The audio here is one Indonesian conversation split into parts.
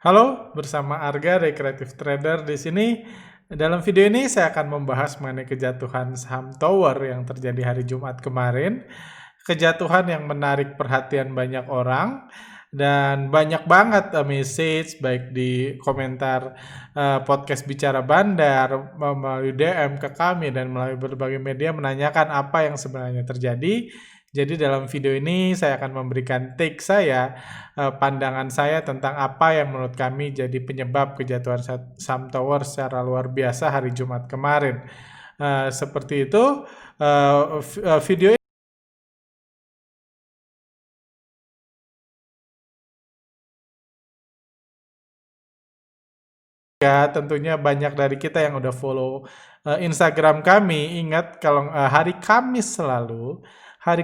Halo, bersama Arga dari Creative Trader di sini. Dalam video ini saya akan membahas mengenai kejatuhan saham Tower yang terjadi hari Jumat kemarin. Kejatuhan yang menarik perhatian banyak orang dan banyak banget message baik di komentar podcast Bicara Bandar, melalui DM ke kami dan melalui berbagai media menanyakan apa yang sebenarnya terjadi. Jadi dalam video ini saya akan memberikan take saya, pandangan saya tentang apa yang menurut kami jadi penyebab kejatuhan saham Tower secara luar biasa hari Jumat kemarin. Seperti itu, video ya, tentunya banyak dari kita yang udah follow Instagram kami. Ingat kalau hari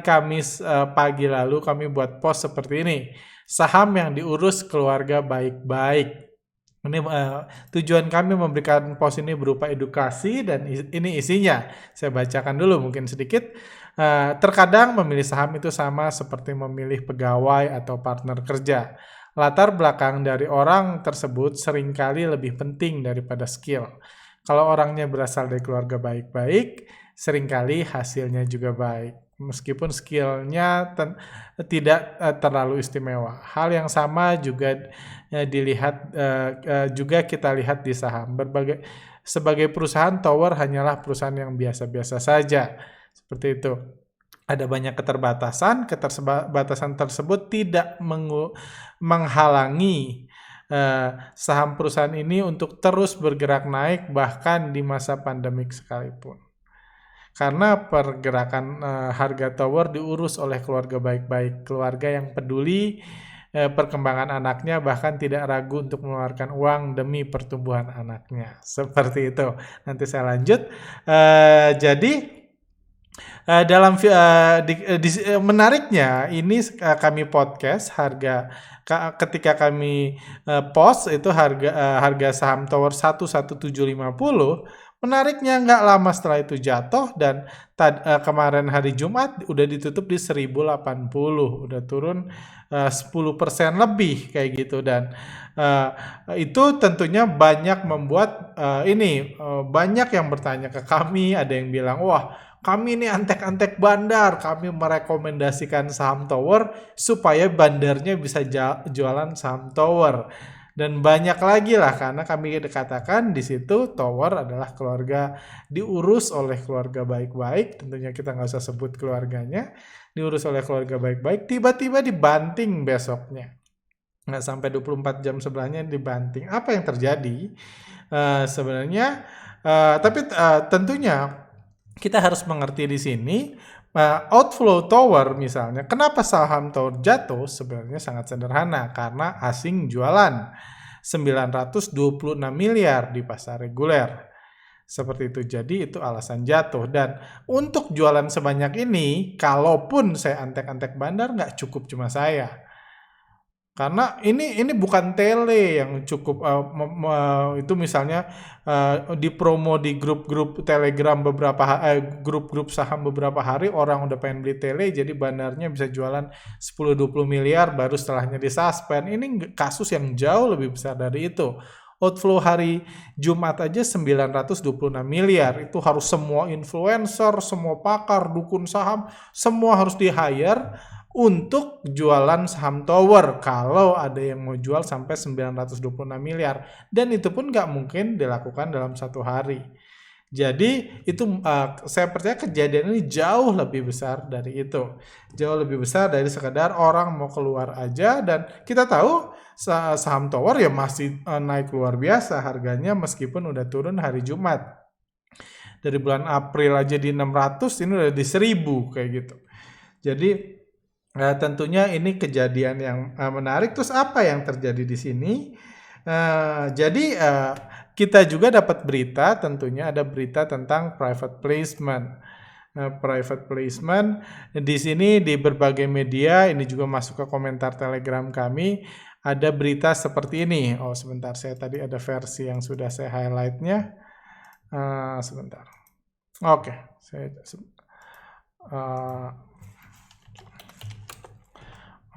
Kamis pagi lalu kami buat post seperti ini. Saham yang diurus keluarga baik-baik. Ini tujuan kami memberikan post ini berupa edukasi dan ini isinya. Saya bacakan dulu mungkin sedikit. Terkadang memilih saham itu sama seperti memilih pegawai atau partner kerja. Latar belakang dari orang tersebut seringkali lebih penting daripada skill. Kalau orangnya berasal dari keluarga baik-baik, seringkali hasilnya juga baik. Meskipun skillnya tidak terlalu istimewa. Hal yang sama juga juga kita lihat di saham. Sebagai perusahaan, Tower hanyalah perusahaan yang biasa-biasa saja. Seperti itu. Ada banyak keterbatasan tersebut tidak menghalangi saham perusahaan ini untuk terus bergerak naik bahkan di masa pandemik sekalipun. Karena pergerakan harga Tower diurus oleh keluarga baik-baik, keluarga yang peduli perkembangan anaknya, bahkan tidak ragu untuk mengeluarkan uang demi pertumbuhan anaknya. Seperti itu. Nanti saya lanjut. Jadi menariknya ini kami podcast ketika kami post itu harga saham Tower 11750. Menariknya nggak lama setelah itu jatuh dan kemarin hari Jumat udah ditutup di 1080, udah turun 10% lebih kayak gitu. Dan itu tentunya banyak membuat banyak yang bertanya ke kami. Ada yang bilang, wah, kami ini antek-antek bandar, kami merekomendasikan saham Tower supaya bandarnya bisa jualan saham Tower. Dan banyak lagi lah, karena kami dikatakan di situ Tower adalah keluarga, diurus oleh keluarga baik-baik. Tentunya kita nggak usah sebut keluarganya, diurus oleh keluarga baik-baik. Tiba-tiba dibanting besoknya, nggak sampai 24 jam sebelahnya dibanting. Apa yang terjadi sebenarnya? Tapi tentunya kita harus mengerti di sini outflow Tower misalnya. Kenapa saham Tower jatuh? Sebenarnya sangat sederhana, karena asing jualan 926 miliar di pasar reguler. Seperti itu. Jadi itu alasan jatuh. Dan untuk jualan sebanyak ini, kalaupun saya antek-antek bandar, nggak cukup cuma saya. Karena ini bukan tele yang cukup itu misalnya dipromo di grup-grup Telegram grup-grup saham beberapa hari, orang udah pengen beli tele, jadi bandarnya bisa jualan 10-20 miliar baru setelahnya disuspend. Ini kasus yang jauh lebih besar dari itu. Outflow hari Jumat aja 926 miliar. Itu harus semua influencer, semua pakar, dukun saham, semua harus di-hire untuk jualan saham Tower kalau ada yang mau jual sampai 926 miliar. Dan itu pun nggak mungkin dilakukan dalam satu hari. Jadi itu saya percaya kejadian ini jauh lebih besar dari itu. Jauh lebih besar dari sekedar orang mau keluar aja. Dan kita tahu saham Tower ya masih naik luar biasa harganya meskipun udah turun hari Jumat. Dari bulan April aja di 600, ini udah di 1000 kayak gitu. Jadi tentunya ini kejadian yang menarik. Terus apa yang terjadi di sini? Jadi kita juga dapat berita, tentunya ada berita tentang private placement. Private placement di sini di berbagai media, ini juga masuk ke komentar Telegram kami. Ada berita seperti ini. Oh sebentar, saya tadi ada versi yang sudah saya highlightnya. Sebentar. Oke,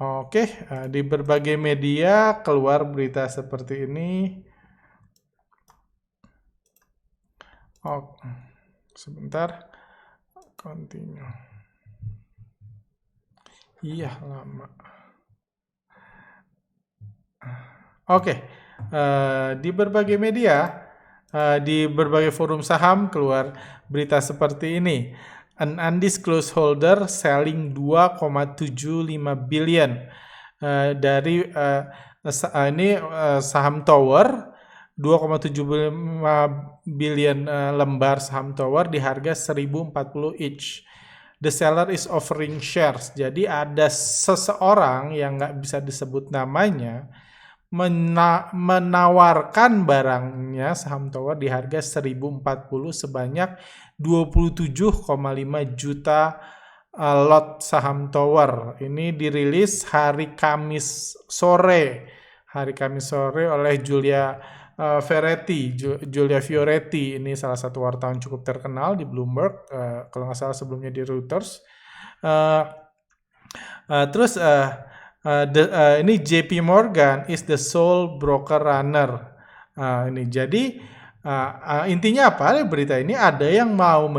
Oke, di berbagai media keluar berita seperti ini. Oh, sebentar. Continue. Iya, lama. Oke, di berbagai media, di berbagai forum saham keluar berita seperti ini. An undisclosed holder selling 2,75 billion dari ini saham tower 2,75 billion lembar saham tower di harga 1.040 each. The seller is offering shares. Jadi ada seseorang yang nggak bisa disebut namanya menawarkan barangnya saham tower di harga 1.040 sebanyak 27,5 juta lot saham tower. Ini dirilis hari Kamis sore. Hari Kamis sore oleh Julia Fioretti. Ini salah satu wartawan cukup terkenal di Bloomberg, kalau nggak salah sebelumnya di Reuters. Terus ini JP Morgan is the sole broker runner. Ini jadi intinya apa? Berita ini ada yang mau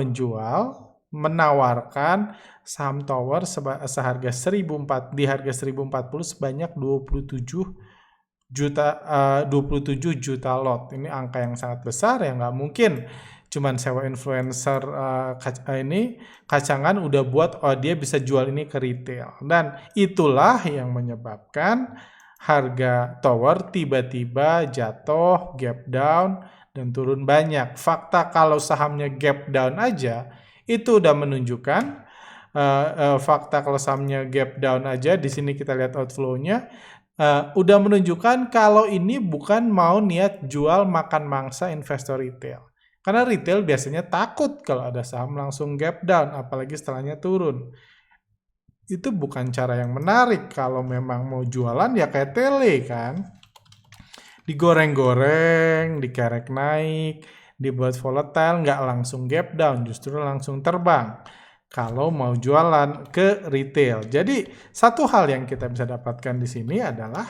menawarkan saham tower seharga 1.004 di harga 1.040 sebanyak 27 juta lot. Ini angka yang sangat besar ya, nggak mungkin cuman sewa influencer ini kacangan udah buat dia bisa jual ini ke retail, dan itulah yang menyebabkan harga tower tiba-tiba jatuh, gap down dan turun banyak. Fakta kalau sahamnya gap down aja itu udah menunjukkan fakta kalau sahamnya gap down aja, di sini kita lihat outflow-nya udah menunjukkan kalau ini bukan mau niat jual makan mangsa investor retail. Karena retail biasanya takut kalau ada saham langsung gap down, apalagi setelahnya turun. Itu bukan cara yang menarik. Kalau memang mau jualan ya kayak tele kan. Digoreng-goreng, dikerek naik, dibuat volatile, nggak langsung gap down, justru langsung terbang. Kalau mau jualan ke retail. Jadi satu hal yang kita bisa dapatkan di sini adalah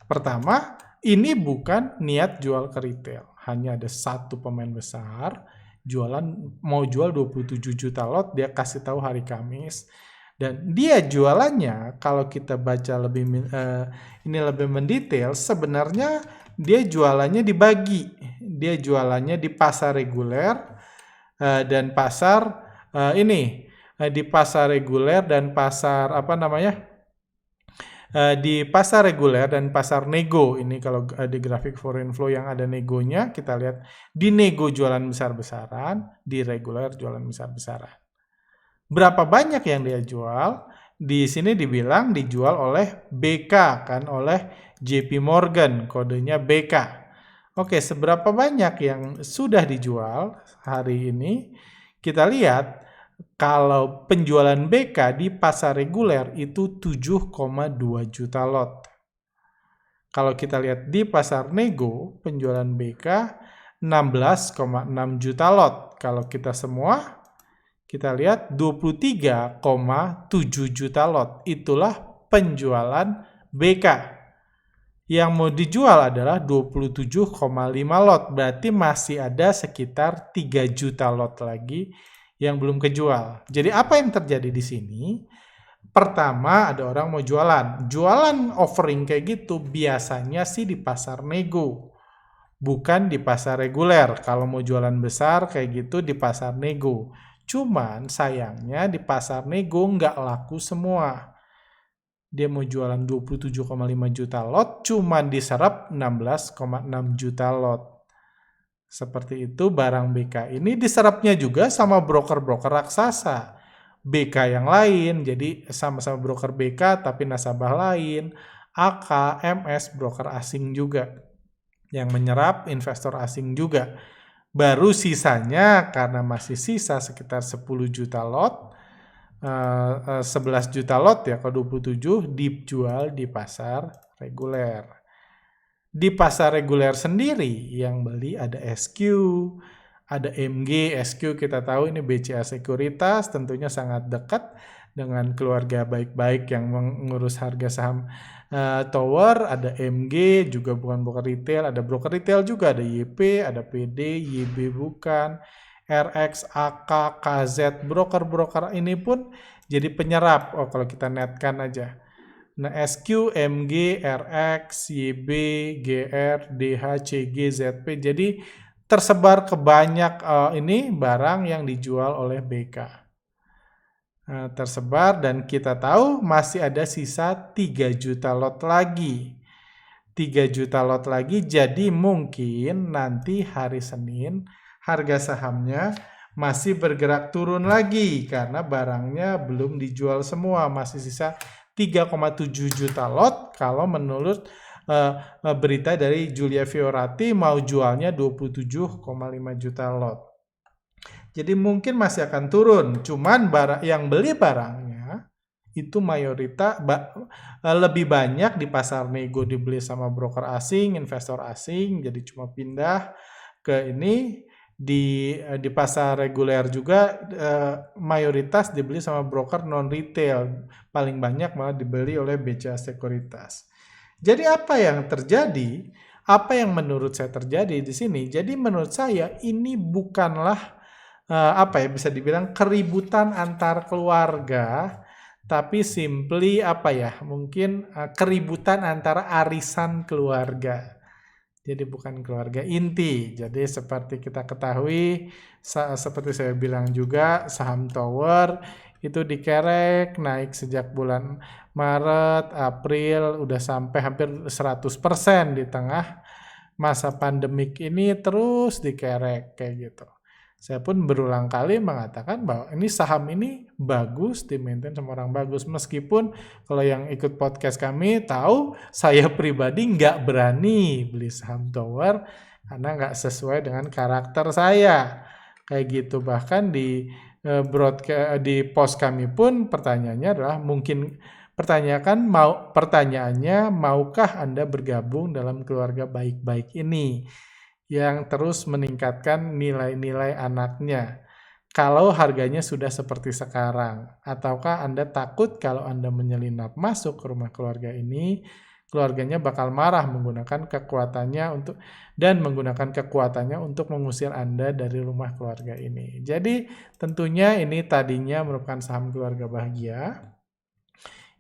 pertama, ini bukan niat jual ke retail. Hanya ada satu pemain besar mau jual 27 juta lot, dia kasih tahu hari Kamis, dan dia jualannya kalau kita baca lebih mendetail, sebenarnya dia jualannya dibagi. Dia jualannya di pasar reguler dan pasar di pasar reguler dan pasar di pasar reguler dan pasar nego. Ini kalau di grafik foreign flow yang ada negonya, kita lihat di nego jualan besar-besaran, di reguler jualan besar-besaran. Berapa banyak yang dia jual? Di sini dibilang dijual oleh BK, kan, oleh JP Morgan, kodenya BK. Oke, seberapa banyak yang sudah dijual hari ini? Kita lihat kalau penjualan BK di pasar reguler itu 7,2 juta lot. Kalau kita lihat di pasar nego, penjualan BK 16,6 juta lot. Kalau kita semua, kita lihat 23,7 juta lot. Itulah penjualan BK. Yang mau dijual adalah 27,5 lot. Berarti masih ada sekitar 3 juta lot lagi yang belum kejual. Jadi apa yang terjadi di sini? Pertama, ada orang mau jualan. Jualan offering kayak gitu biasanya sih di pasar nego, bukan di pasar reguler. Kalau mau jualan besar kayak gitu di pasar nego. Cuman sayangnya di pasar nego nggak laku semua. Dia mau jualan 27,5 juta lot, cuman diserap 16,6 juta lot. Seperti itu barang BK ini diserapnya juga sama broker-broker raksasa. BK yang lain, jadi sama-sama broker BK tapi nasabah lain. AK, MS, broker asing juga. Yang menyerap investor asing juga. Baru sisanya, karena masih sisa sekitar 10 juta lot, 11 juta lot ya, kalau 27 dijual di pasar reguler. Di pasar reguler sendiri yang beli ada SQ, ada MG. SQ kita tahu ini BCA Sekuritas, tentunya sangat dekat dengan keluarga baik-baik yang mengurus harga saham Tower. Ada MG juga bukan broker retail, ada broker retail juga, ada YP, ada PD, YB bukan, RX, AK, KZ, broker-broker ini pun jadi penyerap. Kalau kita netkan aja. Nah, SQ, MG, RX, YB, GR, DH, CG, ZP. Jadi tersebar ke banyak ini barang yang dijual oleh BK. Tersebar dan kita tahu masih ada sisa 3 juta lot lagi. 3 juta lot lagi, jadi mungkin nanti hari Senin harga sahamnya masih bergerak turun lagi karena barangnya belum dijual semua, masih sisa 3,7 juta lot kalau menurut berita dari Julia Fiorati mau jualnya 27,5 juta lot. Jadi mungkin masih akan turun, cuman yang beli barangnya itu mayoritas lebih banyak di pasar nego dibeli sama broker asing, investor asing, jadi cuma pindah ke ini. Di pasar reguler juga mayoritas dibeli sama broker non retail, paling banyak malah dibeli oleh BCA Sekuritas. Jadi apa yang terjadi? Apa yang menurut saya terjadi di sini? Jadi menurut saya ini bukanlah bisa dibilang keributan antar keluarga, tapi simply mungkin keributan antara arisan keluarga. Jadi bukan keluarga inti. Jadi seperti kita ketahui, seperti saya bilang juga, saham Tower itu dikerek naik sejak bulan Maret, April, udah sampai hampir 100% di tengah masa pandemik ini terus dikerek kayak gitu. Saya pun berulang kali mengatakan bahwa ini saham ini bagus, di-maintain sama orang bagus. Meskipun kalau yang ikut podcast kami tahu, saya pribadi nggak berani beli saham Tower karena nggak sesuai dengan karakter saya. Kayak gitu, bahkan di post kami pun pertanyaannya adalah pertanyaannya maukah Anda bergabung dalam keluarga baik-baik ini yang terus meningkatkan nilai-nilai anaknya kalau harganya sudah seperti sekarang, ataukah Anda takut kalau Anda menyelinap masuk ke rumah keluarga ini, keluarganya bakal marah menggunakan kekuatannya untuk mengusir Anda dari rumah keluarga ini. Jadi tentunya ini tadinya merupakan saham keluarga bahagia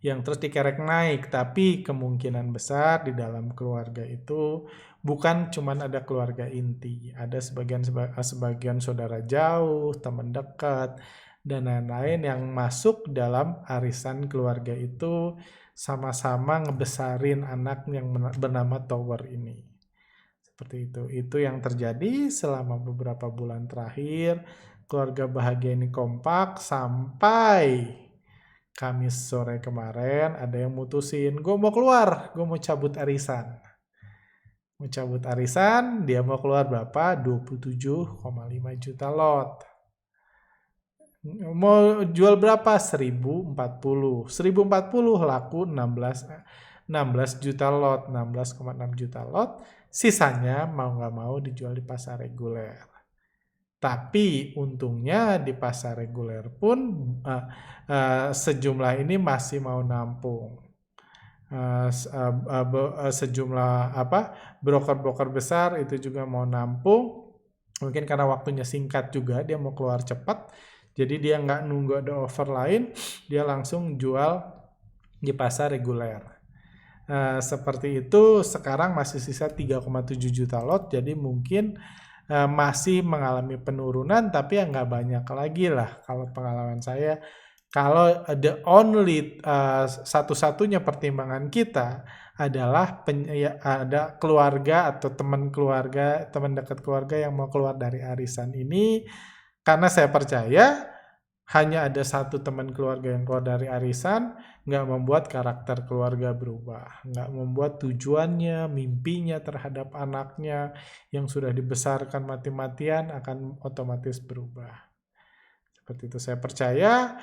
yang terus dikerek naik, tapi kemungkinan besar di dalam keluarga itu bukan cuma ada keluarga inti, ada sebagian saudara jauh, teman dekat, dan lain-lain yang masuk dalam arisan keluarga itu sama-sama ngebesarin anak yang bernama Tower ini. Seperti itu. Itu yang terjadi selama beberapa bulan terakhir. Keluarga bahagia ini kompak sampai Kamis sore kemarin ada yang mutusin, gue mau keluar, gue mau cabut arisan. Dia mau keluar berapa? 27,5 juta lot. Mau jual berapa? 1040 laku 16 juta lot, 16,6 juta lot. Sisanya mau nggak mau dijual di pasar reguler. Tapi untungnya di pasar reguler pun sejumlah ini masih mau nampung. Sejumlah broker-broker besar itu juga mau nampung. Mungkin karena waktunya singkat juga, dia mau keluar cepat. Jadi dia nggak nunggu ada offer lain, dia langsung jual di pasar reguler. Seperti itu, sekarang masih sisa 3,7 juta lot, jadi mungkin masih mengalami penurunan, tapi ya nggak banyak lagi lah kalau pengalaman saya. Kalau the only satu-satunya pertimbangan kita adalah ada keluarga atau teman dekat keluarga yang mau keluar dari arisan ini, karena saya percaya hanya ada satu teman keluarga yang keluar dari arisan, nggak membuat karakter keluarga berubah, nggak membuat tujuannya, mimpinya terhadap anaknya yang sudah dibesarkan mati-matian akan otomatis berubah. Seperti itu, saya percaya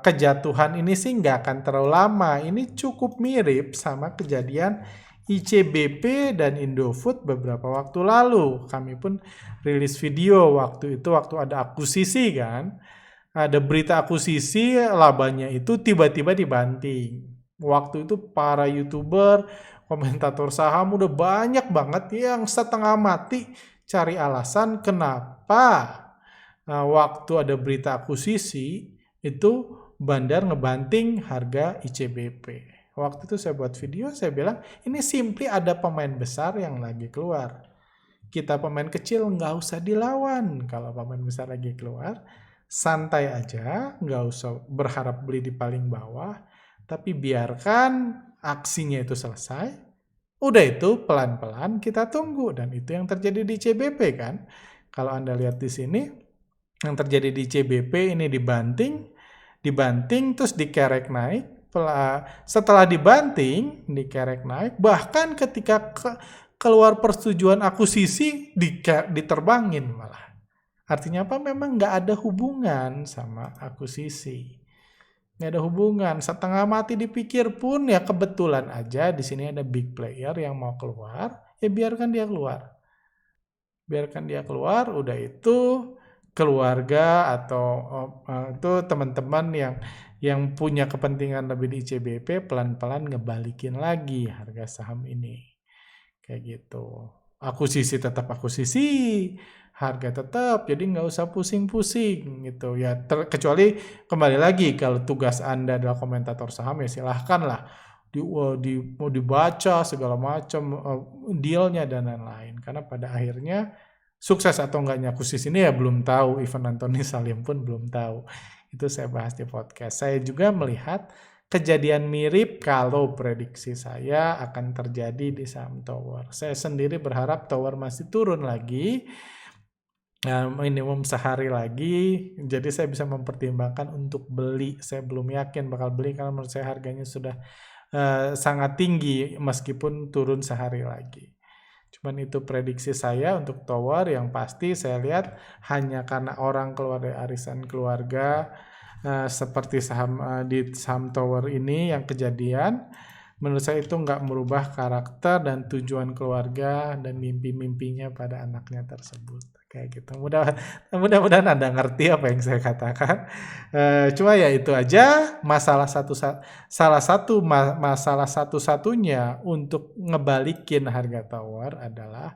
kejatuhan ini sih nggak akan terlalu lama. Ini cukup mirip sama kejadian ICBP dan Indofood beberapa waktu lalu. Kami pun rilis video waktu itu, waktu ada akuisisi kan. ada berita akuisisi, labanya itu tiba-tiba dibanting. Waktu itu para YouTuber, komentator saham udah banyak banget yang setengah mati cari alasan kenapa waktu ada berita akuisisi itu Bandar ngebanting harga ICBP. Waktu itu saya buat video, saya bilang ini simply ada pemain besar yang lagi keluar. Kita pemain kecil nggak usah dilawan. Kalau pemain besar lagi keluar, santai aja, nggak usah berharap beli di paling bawah, tapi biarkan aksinya itu selesai. Udah itu pelan-pelan kita tunggu, dan itu yang terjadi di CBP kan. Kalau Anda lihat di sini, yang terjadi di CBP ini dibanting terus dikerek naik. Setelah dibanting, dikerek naik, bahkan ketika keluar persetujuan akuisisi diterbangin malah. Artinya apa? Memang nggak ada hubungan sama akuisisi. Nggak ada hubungan. Setengah mati dipikir pun ya kebetulan aja di sini ada big player yang mau keluar, ya biarkan dia keluar. Biarkan dia keluar, udah itu keluarga atau itu teman-teman yang punya kepentingan lebih di ICBP pelan-pelan ngebalikin lagi harga saham ini. Kayak gitu. Akuisisi tetap akuisisi, harga tetap, jadi nggak usah pusing-pusing gitu ya. Kecuali kembali lagi kalau tugas Anda adalah komentator saham ya silahkan lah mau dibaca segala macam dealnya dan lain-lain. Karena pada akhirnya sukses atau enggaknya akuisisi ini ya belum tahu. Even Anthony Salim pun belum tahu. Itu saya bahas di podcast. Saya juga melihat kejadian mirip kalau prediksi saya akan terjadi di saham Tower. Saya sendiri berharap Tower masih turun lagi, minimum sehari lagi, jadi saya bisa mempertimbangkan untuk beli. Saya belum yakin bakal beli karena menurut saya harganya sudah sangat tinggi meskipun turun sehari lagi. Cuman itu prediksi saya untuk Tower. Yang pasti saya lihat hanya karena orang keluar dari arisan keluarga, seperti di saham Tower ini yang kejadian, menurut saya itu nggak merubah karakter dan tujuan keluarga dan mimpi-mimpinya pada anaknya tersebut. Kayak gitu. Mudah-mudahan Anda ngerti apa yang saya katakan. Cuma ya itu aja salah satu masalah satu-satunya untuk ngebalikin harga Tower adalah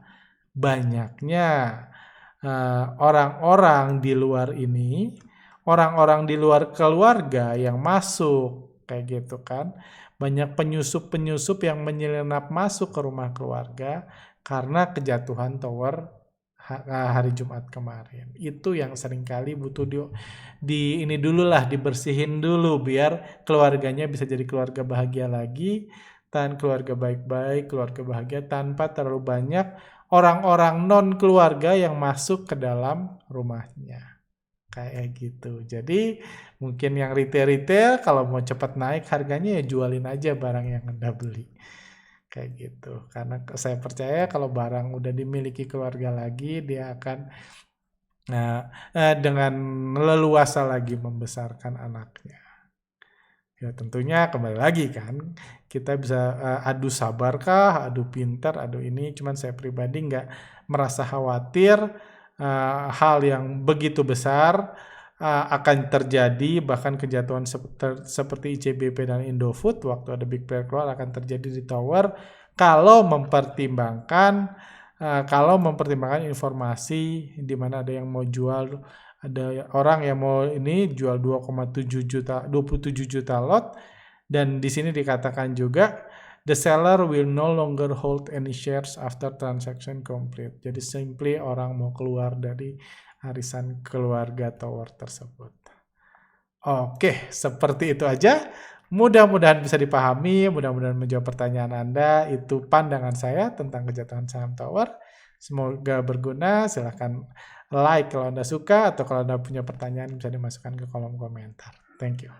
banyaknya orang-orang di luar ini, orang-orang di luar keluarga yang masuk kayak gitu kan. Banyak penyusup-penyusup yang menyelinap masuk ke rumah keluarga karena kejatuhan Tower hari Jumat kemarin. Itu yang seringkali butuh ini dulu lah, dibersihin dulu biar keluarganya bisa jadi keluarga bahagia lagi, dan keluarga baik-baik, keluarga bahagia tanpa terlalu banyak orang-orang non keluarga yang masuk ke dalam rumahnya. Kayak gitu. Jadi mungkin yang retail kalau mau cepat naik harganya ya jualin aja barang yang Anda beli. Kayak gitu. Karena saya percaya kalau barang udah dimiliki keluarga lagi, dia akan dengan leluasa lagi membesarkan anaknya. Ya tentunya kembali lagi kan, kita bisa adu sabarkah, adu pintar, adu ini. Cuman saya pribadi nggak merasa khawatir hal yang begitu besar akan terjadi, bahkan kejatuhan seperti ICBP dan Indofood waktu ada big player keluar akan terjadi di Tower kalau mempertimbangkan informasi di mana ada yang mau jual, ada orang yang mau ini jual 27 juta lot, dan di sini dikatakan juga the seller will no longer hold any shares after transaction complete. Jadi simply orang mau keluar dari arisan keluarga Tower tersebut. Oke, seperti itu aja. Mudah-mudahan bisa dipahami, mudah-mudahan menjawab pertanyaan Anda. Itu pandangan saya tentang kejatuhan saham Tower. Semoga berguna. Silahkan like kalau Anda suka, atau kalau Anda punya pertanyaan bisa dimasukkan ke kolom komentar. Thank you.